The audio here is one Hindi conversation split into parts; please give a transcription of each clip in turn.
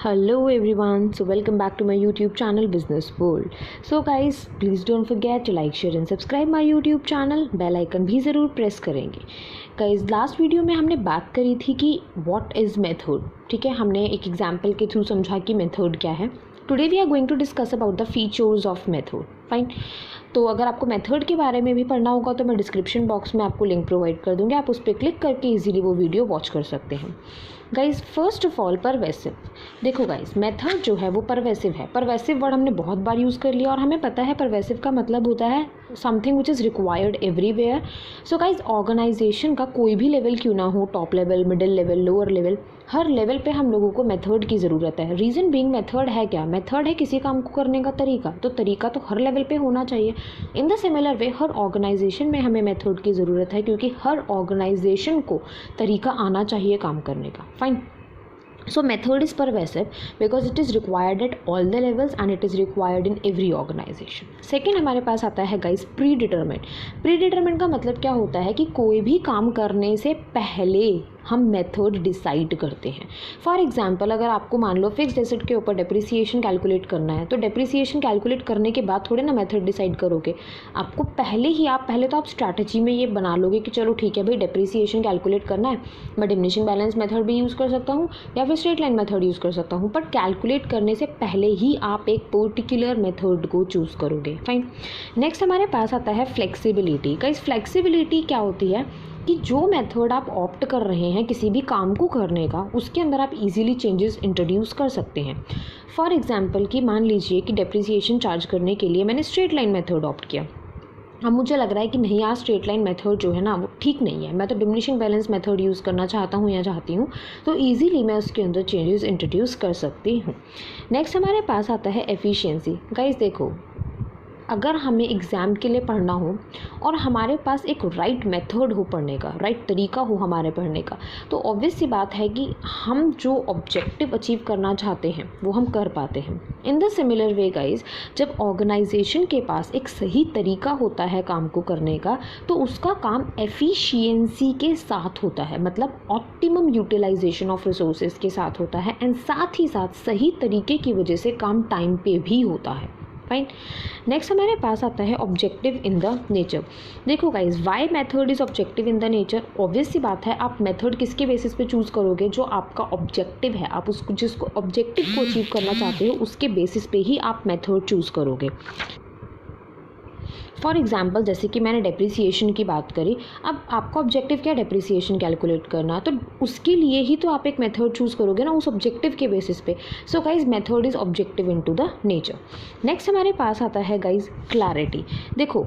Hello everyone, so welcome back to my YouTube channel Business World. So guys, please don't forget to like, share and subscribe my YouTube channel. Bell icon भी ज़रूर प्रेस करेंगे. गाइज लास्ट वीडियो में हमने बात करी थी कि व्हाट इज़ मेथड. ठीक है, हमने एक एग्जाम्पल के थ्रू समझा कि मेथड क्या है. Today we are going to discuss about the features of method. Fine. तो अगर आपको मेथड के बारे में भी पढ़ना होगा तो मैं डिस्क्रिप्शन बॉक्स में आपको लिंक प्रोवाइड कर दूँगी. आप उस पर क्लिक करके इजीली वो वीडियो वॉच कर सकते हैं. Guys first of all pervasive. देखो गाइज मेथड जो है वो परवेसिव है. परवेसिव वर्ड हमने बहुत बार यूज़ कर लिया और हमें पता है परवेसिव का मतलब होता है something which is required everywhere. So guys organisation का कोई भी लेवल क्यों ना हो, top level, middle level, lower level, हर लेवल पे हम लोगों को मेथड की ज़रूरत है. रीज़न बीइंग मेथड है क्या? मेथड है किसी काम को करने का तरीका. तो तरीका तो हर लेवल पे होना चाहिए. इन द सिमिलर वे हर ऑर्गेनाइजेशन में हमें मेथड की ज़रूरत है क्योंकि हर ऑर्गेनाइजेशन को तरीका आना चाहिए काम करने का. Fine. So method is pervasive because it is required at all the levels and it is required in every organization. Second हमारे पास आता है guys predetermined. Predetermined का मतलब क्या होता है कि कोई भी काम करने से पहले हम मेथड डिसाइड करते हैं. फॉर एग्जांपल अगर आपको मान लो फिक्स्ड एसेट के ऊपर डेप्रिसिएशन कैलकुलेट करना है तो डेप्रिसिएशन कैलकुलेट करने के बाद थोड़े ना मेथड डिसाइड करोगे. आपको पहले तो आप स्ट्रैटेजी में ये बना लोगे कि चलो ठीक है भाई डेप्रिसिएशन कैलकुलेट करना है, मैं डिमिनिशिंग बैलेंस मेथड भी यूज़ कर सकता हूँ या फिर स्ट्रेट लाइन मेथड यूज़ कर सकता हूँ. बट कैलकुलेट करने से पहले ही आप एक पर्टिकुलर मेथड को चूज़ करोगे. फाइन. नेक्स्ट हमारे पास आता है फ्लेक्सिबिलिटी. गाइस फ्लेक्सिबिलिटी क्या होती है कि जो मेथड आप ऑप्ट कर रहे हैं किसी भी काम को करने का उसके अंदर आप इजीली चेंजेस इंट्रोड्यूस कर सकते हैं. फॉर एग्जांपल कि मान लीजिए कि डेप्रिसिएशन चार्ज करने के लिए मैंने स्ट्रेट लाइन मेथड ऑप्ट किया. अब मुझे लग रहा है कि नहीं यार स्ट्रेट लाइन मेथड जो है ना वो ठीक नहीं है, मैं तो डिमिनिशिंग बैलेंस मेथड यूज़ करना चाहता हूँ या चाहती हूँ. तो ईजीली मैं उसके अंदर चेंजेस इंट्रोड्यूस कर सकती हूँ. नेक्स्ट हमारे पास आता है एफिशिएंसी. गाइस देखो अगर हमें एग्ज़ाम के लिए पढ़ना हो और हमारे पास एक राइट मेथड हो पढ़ने का, राइट तरीका हो हमारे पढ़ने का, तो ऑब्वियस सी बात है कि हम जो ऑब्जेक्टिव अचीव करना चाहते हैं वो हम कर पाते हैं. इन द सिमिलर वे गाइज जब ऑर्गेनाइजेशन के पास एक सही तरीका होता है काम को करने का तो उसका काम एफिशिएंसी के साथ होता है, मतलब ऑप्टिमम यूटिलाइजेशन ऑफ रिसोर्सेज के साथ होता है एंड साथ ही साथ सही तरीके की वजह से काम टाइम पे भी होता है. फाइन. नेक्स्ट हमारे पास आता है ऑब्जेक्टिव इन द नेचर. देखो guys why method is objective in the nature. Obvious सी बात है आप मेथड किसके बेसिस पे चूज़ करोगे? जो आपका ऑब्जेक्टिव है, आप उसको जिसको ऑब्जेक्टिव को अचीव करना चाहते हो उसके बेसिस पे ही आप मेथड चूज़ करोगे. फॉर एग्जाम्पल जैसे कि मैंने डेप्रिसिएशन की बात करी. अब आपका ऑब्जेक्टिव क्या है? डेप्रिसिएशन कैलकुलेट करना. तो उसके लिए ही तो आप एक मेथड चूज़ करोगे ना उस ऑब्जेक्टिव के बेसिस पे. So guys method is objective into the nature. Next हमारे पास आता है गाइज क्लैरिटी. देखो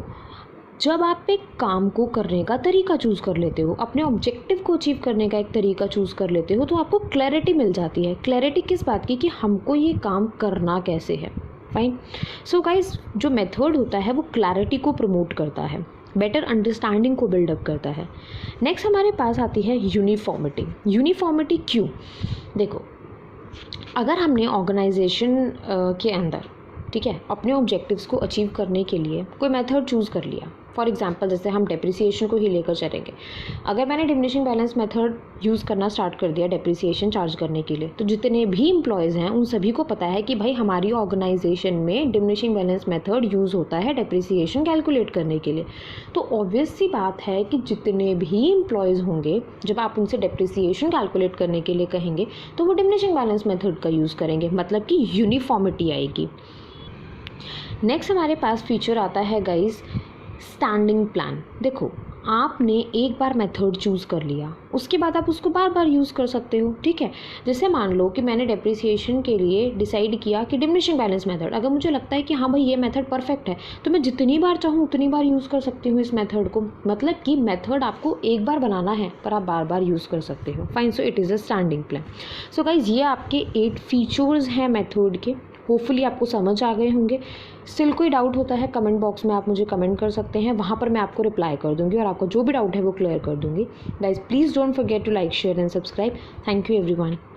जब आप एक काम को करने का तरीका चूज़ कर लेते हो, अपने ऑब्जेक्टिव को अचीव करने का एक तरीका चूज़ कर लेते हो तो आपको क्लैरिटी मिल जाती है. क्लैरिटी किस बात की? कि हमको ये काम करना कैसे है. फाइन. सो गाइज जो मेथड होता है वो क्लैरिटी को प्रमोट करता है, बेटर अंडरस्टैंडिंग को बिल्डअप करता है. नेक्स्ट हमारे पास आती है यूनिफॉर्मिटी. यूनिफॉर्मिटी क्यों? देखो अगर हमने ऑर्गेनाइजेशन के अंदर ठीक है अपने ऑब्जेक्टिव्स को अचीव करने के लिए कोई मेथड चूज़ कर लिया. फॉर एग्जांपल जैसे हम डेप्रिसिएशन को ही लेकर चलेंगे. अगर मैंने डिमिनिशिंग बैलेंस मेथड यूज़ करना स्टार्ट कर दिया डेप्रिसिएशन चार्ज करने के लिए तो जितने भी एम्प्लॉयज़ हैं उन सभी को पता है कि भाई हमारी ऑर्गेनाइजेशन में डिमिनिशिंग बैलेंस मेथड यूज़ होता है डेप्रिसिएशन कैलकुलेट करने के लिए. तो ऑब्वियस सी बात है कि जितने भी एम्प्लॉयज़ होंगे जब आप उनसे डेप्रिसिएशन कैलकुलेट करने के लिए कहेंगे तो वो डिमिनिशिंग बैलेंस मेथड का यूज़ करेंगे, मतलब कि यूनिफॉर्मिटी आएगी. नेक्स्ट हमारे पास फीचर आता है गाइस स्टैंडिंग प्लान. देखो आपने एक बार मेथड चूज़ कर लिया उसके बाद आप उसको बार बार यूज़ कर सकते हो. ठीक है, जैसे मान लो कि मैंने डेप्रिसिएशन के लिए डिसाइड किया कि डिमिनिशिंग बैलेंस मेथड. अगर मुझे लगता है कि हाँ भाई ये मेथड परफेक्ट है तो मैं जितनी बार चाहूँ उतनी बार यूज़ कर सकती हूँ इस मेथड को. मतलब कि मेथड आपको एक बार बनाना है पर आप बार बार यूज़ कर सकते हो. Fine. So it is a standing plan. So guys ये आपके 8 फीचर्स हैं मेथड के. होपफुली आपको समझ आ गए होंगे. स्टिल कोई डाउट होता है कमेंट बॉक्स में आप मुझे कमेंट कर सकते हैं, वहाँ पर मैं आपको रिप्लाई कर दूँगी और आपको जो भी डाउट है वो क्लियर कर दूँगी. Guys please don't forget to like, share and subscribe. Thank you everyone.